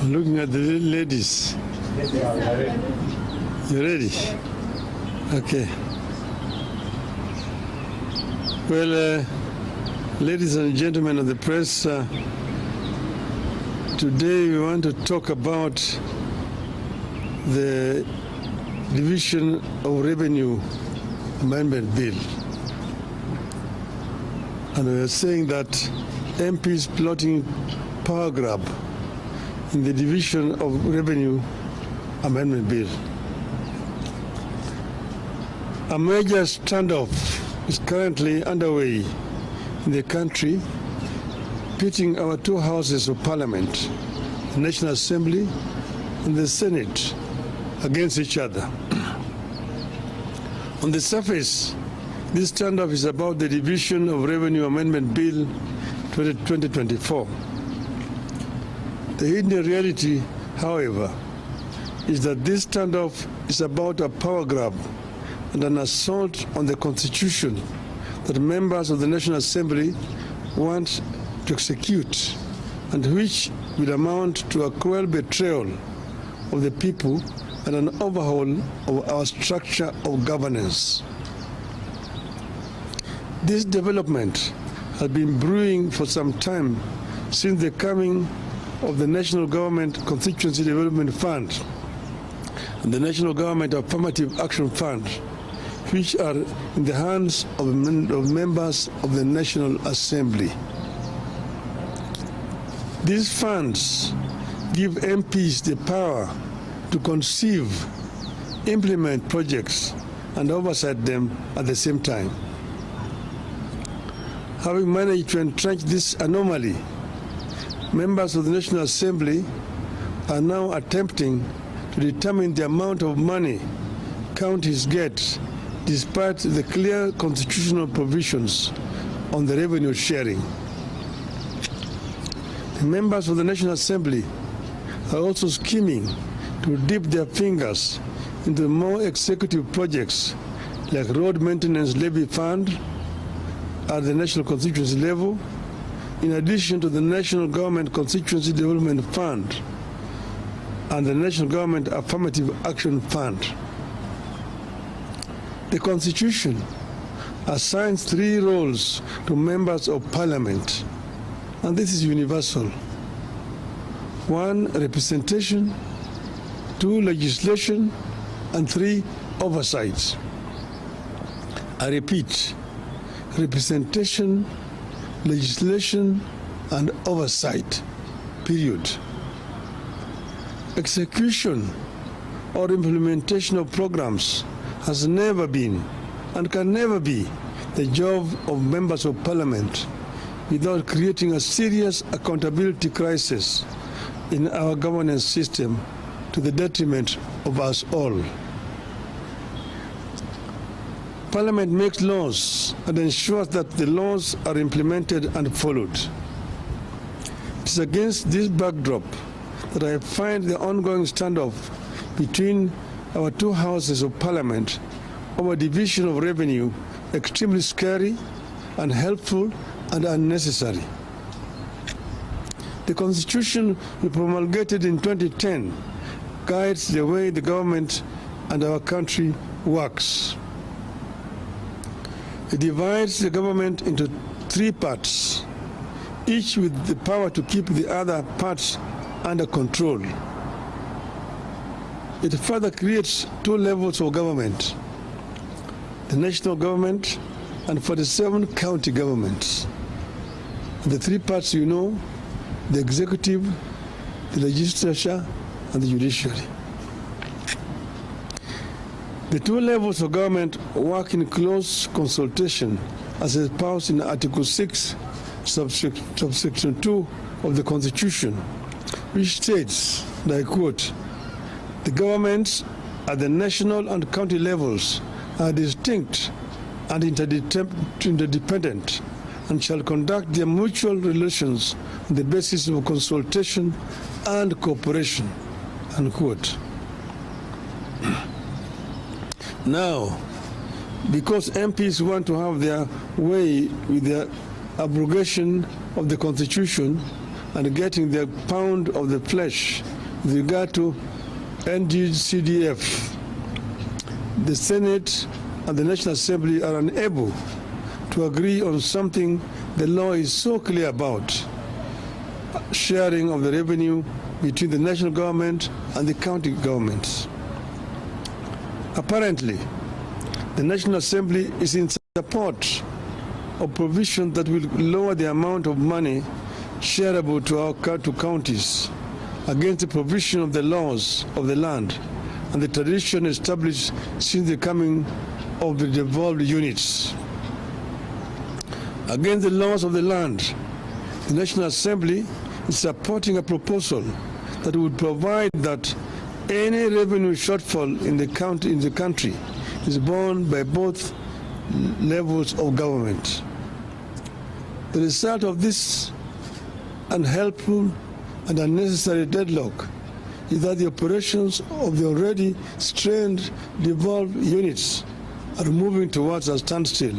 Looking at the ladies. You ready? Okay. Well, ladies and gentlemen of the press, today we want to talk about the Division of Revenue Amendment Bill. And we are saying that MPs plotting power grab in the Division of Revenue Amendment Bill. A major standoff is currently underway in the country, pitting our two houses of parliament, the National Assembly and the Senate, against each other. On the surface, this standoff is about the Division of Revenue Amendment Bill 2024. The hidden reality, however, is that this standoff is about a power grab and an assault on the Constitution that members of the National Assembly want to execute, and which will amount to a cruel betrayal of the people and an overhaul of our structure of governance. This development has been brewing for some time since the coming of the National Government Constituency Development Fund and the National Government Affirmative Action Fund, which are in the hands of members of the National Assembly. These funds give MPs the power to conceive, implement projects, and oversight them at the same time. Having managed to entrench this anomaly, members of the National Assembly are now attempting to determine the amount of money counties get, despite the clear constitutional provisions on the revenue sharing. The members of the National Assembly are also scheming to dip their fingers into more executive projects like road maintenance levy fund at the national constituency level, in addition to the National Government Constituency Development Fund and the National Government Affirmative Action Fund. The Constitution assigns 3 roles to members of Parliament, and this is universal. 1, representation; 2, legislation; and 3, oversight. I repeat, representation, legislation, and oversight, period. Execution or implementation of programs has never been and can never be the job of members of Parliament without creating a serious accountability crisis in our governance system to the detriment of us all. Parliament makes laws and ensures that the laws are implemented and followed. It is against this backdrop that I find the ongoing standoff between our two houses of Parliament over division of revenue extremely scary, unhelpful, and unnecessary. The Constitution we promulgated in 2010 guides the way the government and our country works. It divides the government into 3 parts, each with the power to keep the other parts under control. It further creates 2 levels of government: the national government and 47 county governments. The 3 parts you know: the executive, the legislature, and the judiciary. The 2 levels of government work in close consultation, as espoused in Article 6, subsection 2 of the Constitution, which states, and I quote, "The governments at the national and county levels are distinct and interdependent, and shall conduct their mutual relations on the basis of consultation and cooperation," unquote. Now, because MPs want to have their way with the abrogation of the Constitution and getting their pound of the flesh with regard to NGCDF. The Senate and the National Assembly are unable to agree on something the law is so clear about: sharing of the revenue between the national government and the county governments. Apparently, the National Assembly is in support of provisions that will lower the amount of money shareable to counties against the provision of the laws of the land and the tradition established since the coming of the devolved units. Against the laws of the land, the National Assembly is supporting a proposal that would provide that any revenue shortfall in the country is borne by both levels of government. The result of this unhelpful and unnecessary deadlock is that the operations of the already strained devolved units are moving towards a standstill,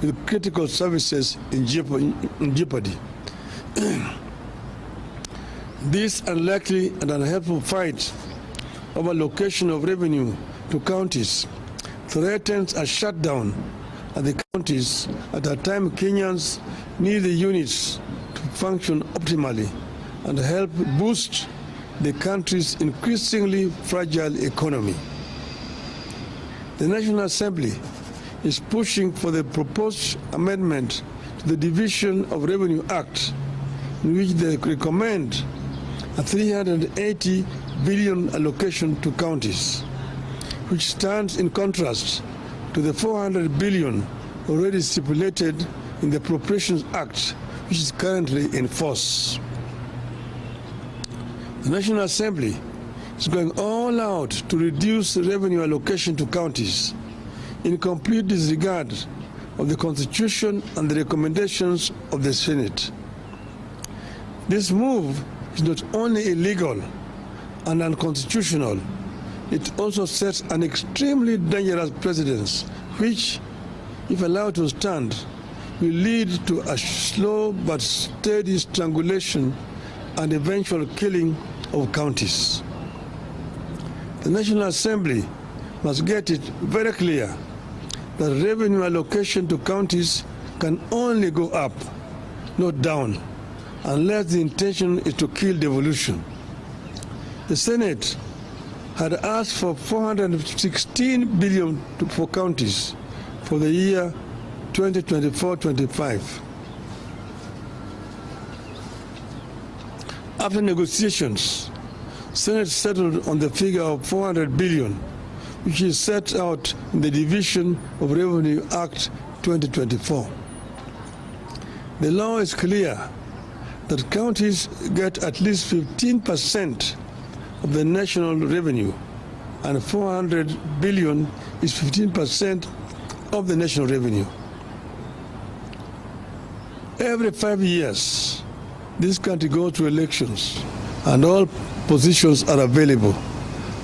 with critical services in jeopardy. This unlikely and unhelpful fight over allocation of revenue to counties threatens a shutdown at the counties at a time Kenyans need the units to function optimally and help boost the country's increasingly fragile economy. The National Assembly is pushing for the proposed amendment to the Division of Revenue Act, in which they recommend a 380 billion allocation to counties, which stands in contrast to the 400 billion already stipulated in the Appropriations Act, which is currently in force. The National Assembly is going all out to reduce revenue allocation to counties in complete disregard of the Constitution and the recommendations of the Senate. This move is not only illegal and unconstitutional, it also sets an extremely dangerous precedent which, if allowed to stand, will lead to a slow but steady strangulation and eventual killing of counties. The National Assembly must get it very clear that revenue allocation to counties can only go up, not down, unless the intention is to kill devolution. The Senate had asked for 416 billion for counties for the year 2024-25. After negotiations, Senate settled on the figure of 400 billion, which is set out in the Division of Revenue Act 2024. The law is clear that counties get at least 15% of the national revenue, and 400 billion is 15% of the national revenue. Every 5 years, this country goes to elections, and all positions are available,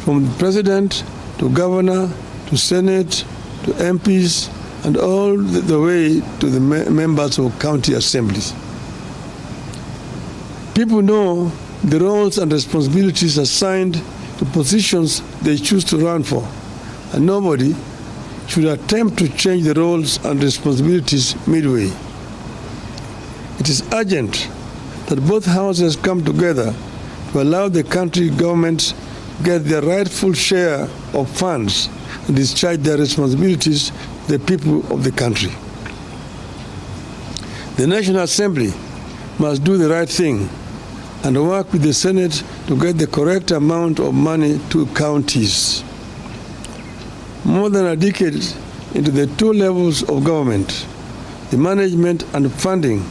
from the president to governor to Senate to MPs and all the way to the members of county assemblies. People know the roles and responsibilities assigned to positions they choose to run for, and nobody should attempt to change the roles and responsibilities midway. It is urgent that both houses come together to allow the country governments get their rightful share of funds and discharge their responsibilities to the people of the country. The National Assembly must do the right thing and work with the Senate to get the correct amount of money to counties. More than a decade into the two levels of government, the management and funding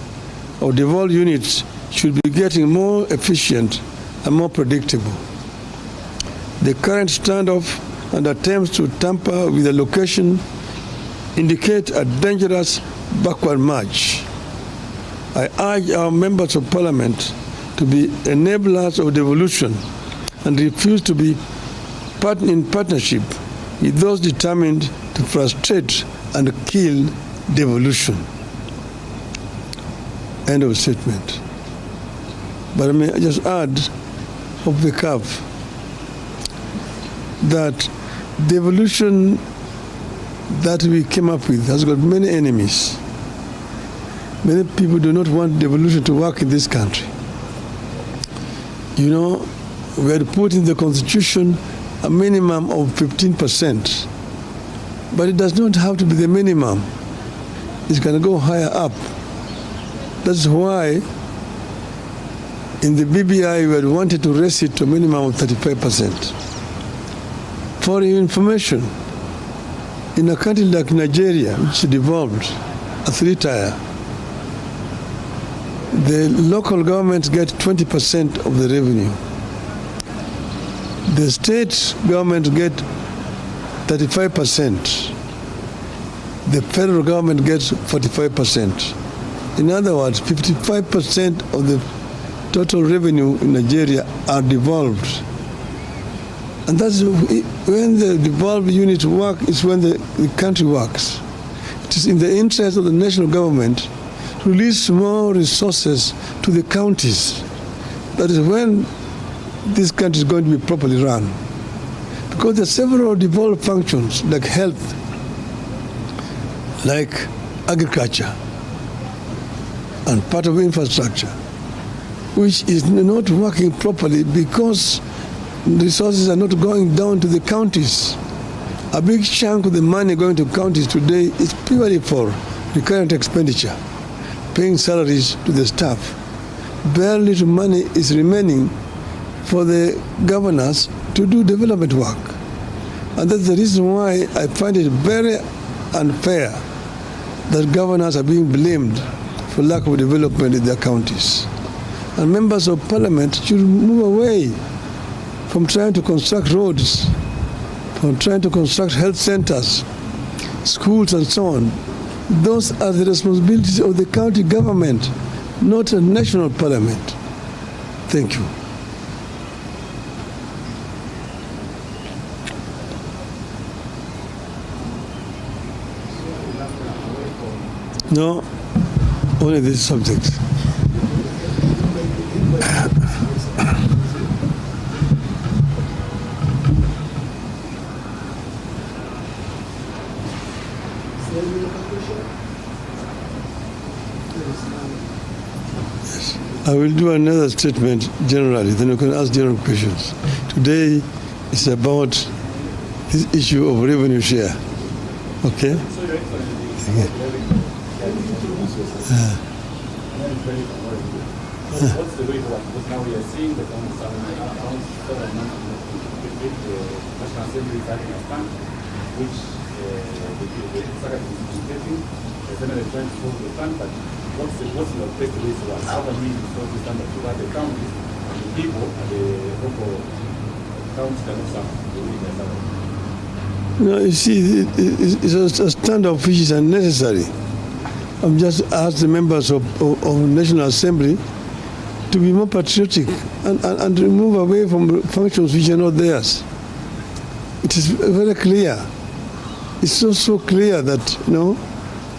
of devolved units should be getting more efficient and more predictable. The current standoff and attempts to tamper with the allocation indicate a dangerous backward march. I urge our members of parliament to be enablers of devolution and refuse to be in partnership with those determined to frustrate and kill devolution. End of statement. But I may just add, off the cuff, that the evolution that we came up with has got many enemies. Many people do not want devolution to work in this country. You know, we had put in the Constitution a minimum of 15%, but it does not have to be the minimum. It can go higher up. That's why in the BBI we had wanted to raise it to a minimum of 35%. For your information, in a country like Nigeria, which devolved a three-tier, the local governments get 20% of the revenue. The state government get 35%. The federal government gets 45%. In other words, 55% of the total revenue in Nigeria are devolved. And that's when the devolved units work, is when the country works. It is in the interest of the national government to release more resources to the counties. That is when this country is going to be properly run. Because there are several devolved functions like health, like agriculture, and part of infrastructure, which is not working properly because resources are not going down to the counties. A big chunk of the money going to counties today is purely for recurrent expenditure, paying salaries to the staff. Very little money is remaining for the governors to do development work. And that's the reason why I find it very unfair that governors are being blamed for lack of development in their counties. And members of parliament should move away from trying to construct roads, from trying to construct health centers, schools and so on. Those are the responsibilities of the county government, not a national parliament. Thank you. No, only this subject. I will do another statement generally, then you can ask general questions. Today is about this issue of revenue share. Okay? What's the way forward? Because now we are seeing that on some accounts, the National Assembly is having a stand, which the Secretary is participating, the Senate is trying to solve the stand, but what's the best way forward? How can we solve the stand to the counties and the people and the local counties cannot suffer? No, you see, it's a standoff which is unnecessary. I'm just asked the members of National Assembly to be more patriotic and to move away from functions which are not theirs. It is very clear. It's so clear that, you know,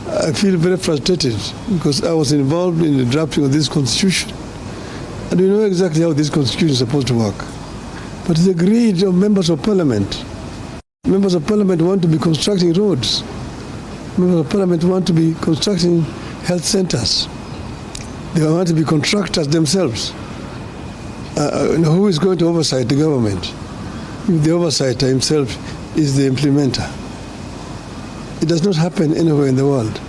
I feel very frustrated because I was involved in the drafting of this constitution. And we know exactly how this constitution is supposed to work. But it's the greed of members of parliament. Members of parliament want to be constructing roads. Members of parliament want to be constructing health centers. They want to be contractors themselves. Who is going to oversight the government? If the oversighter himself is the implementer. It does not happen anywhere in the world.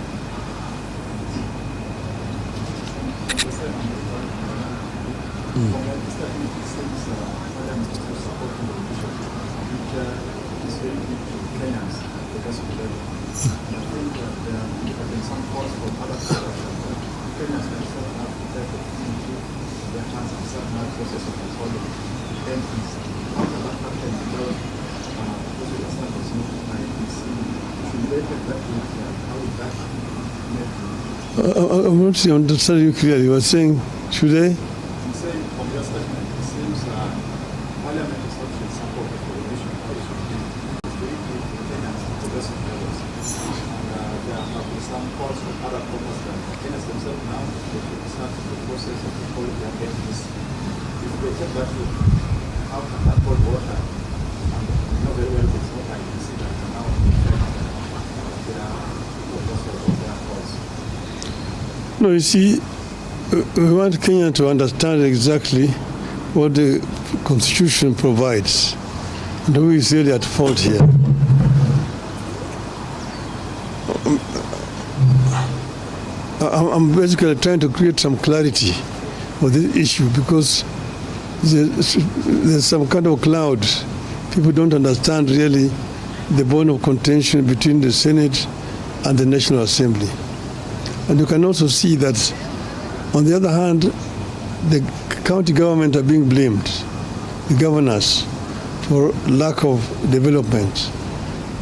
I'm not understanding you clearly. You were saying, should they? I'm saying from your statement, it seems Parliament is not in support of the Devolution policy. It's very clear to Kenyans and progressive levels. And there have been some calls from other corners that Kenyans themselves now they should start the process of calling their entities said that how can that hold water? You know very well it's not like you see that now there are No, you see, we want Kenya to understand exactly what the Constitution provides and who is really at fault here. I'm basically trying to create some clarity for this issue because there's some kind of cloud. People don't understand really the bone of contention between the Senate and the National Assembly. And you can also see that, on the other hand, the county government are being blamed, the governors, for lack of development,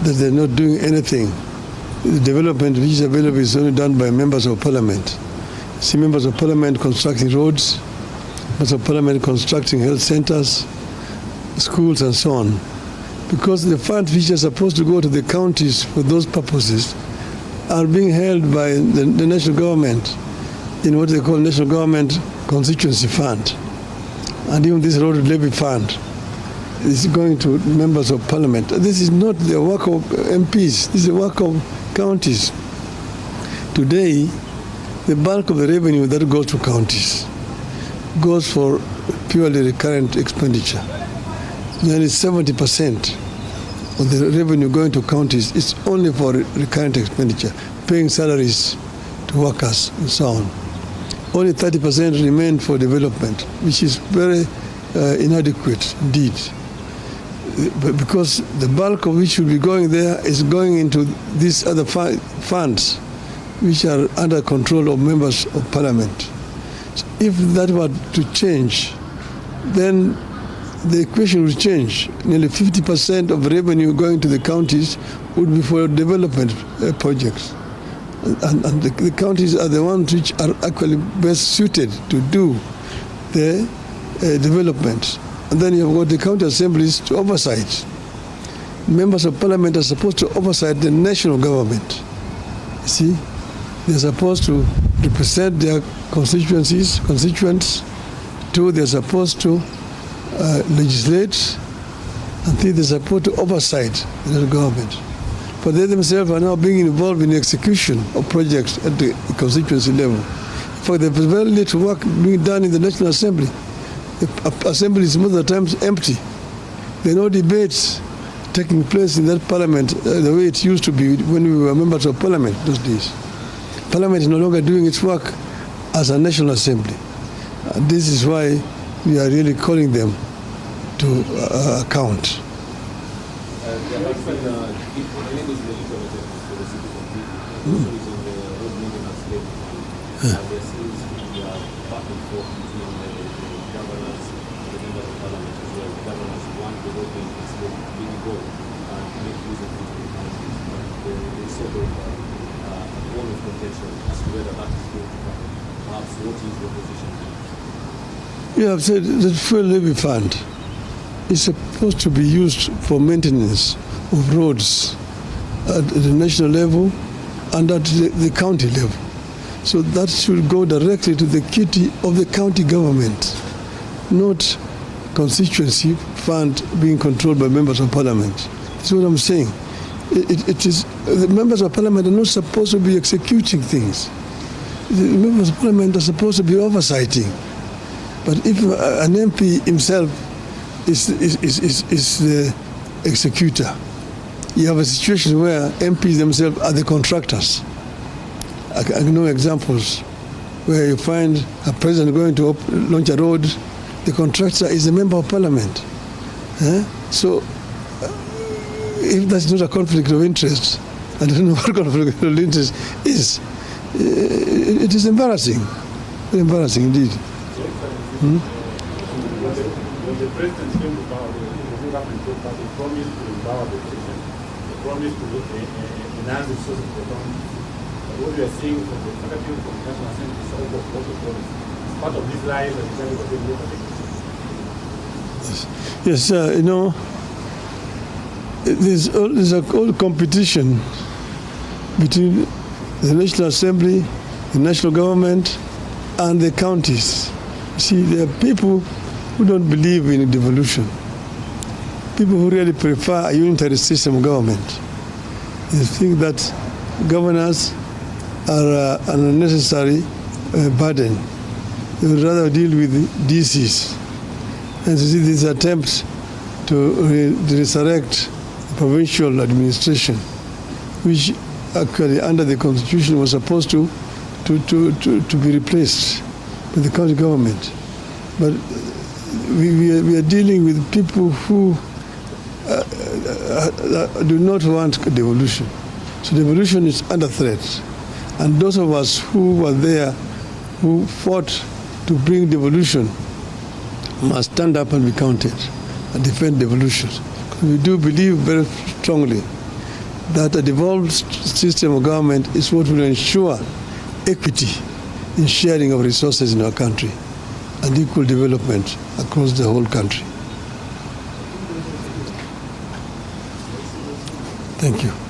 that they're not doing anything. The development which is available is only done by members of parliament. See members of parliament constructing roads, members of parliament constructing health centers, schools and so on. Because the funds which are supposed to go to the counties for those purposes are being held by the national government in what they call National Government Constituency Fund. And even this road levy fund is going to members of parliament. This is not the work of MPs, this is the work of counties. Today, the bulk of the revenue that goes to counties goes for purely recurrent expenditure. Nearly 70% of the revenue going to counties is only for recurrent expenditure, paying salaries to workers and so on. Only 30% remain for development, which is very inadequate indeed. Because the bulk of which should be going there is going into these other funds, which are under control of members of parliament. So if that were to change, then the equation would change. Nearly 50% of revenue going to the counties would be for development projects. And the counties are the ones which are actually best suited to do the development. And then you have got the county assemblies to oversight. Members of parliament are supposed to oversight the national government. You see, they're supposed to represent their constituents. Two, they're supposed to legislate, and three, they're supposed to oversight the government. But they themselves are now being involved in the execution of projects at the constituency level. In fact, there's very little work being done in the National Assembly. The assembly is most of the times empty. There are no debates taking place in that parliament the way it used to be when we were members of parliament those days. Parliament is no longer doing its work as a National Assembly. This is why we are really calling them to account. You have said the fuel levy fund is supposed to be used for maintenance of roads at the national level and at the county level. So that should go directly to the kitty of the county government, not constituency fund being controlled by members of parliament. That's what I'm saying. It is the members of parliament are not supposed to be executing things. The members of parliament are supposed to be oversighting. But if an MP himself is the executor, you have a situation where MPs themselves are the contractors. I know examples where you find a president going to launch a road, the contractor is a member of parliament. So if that's not a conflict of interest, I don't know what conflict of interest is. It is embarrassing, very embarrassing indeed. When the president came to power, he promised to empower the president. He promised to enhance the source of economy. But what we are seeing from the executive from the National Assembly is all of promise. It's part of these lies that the government will take. Yes, you know, there's a whole competition between the National Assembly, the national government, and the counties. See, there are people who don't believe in devolution, people who really prefer a unitary system of government. They think that governors are an unnecessary burden. They would rather deal with DCs. And to see these attempts to resurrect provincial administration, which actually under the constitution was supposed to be replaced with the county government. But we are dealing with people who do not want devolution. So devolution is under threat. And those of us who were there, who fought to bring devolution, must stand up and be counted and defend devolution. We do believe very strongly that a devolved system of government is what will ensure equity in sharing of resources in our country and equal development across the whole country. Thank you.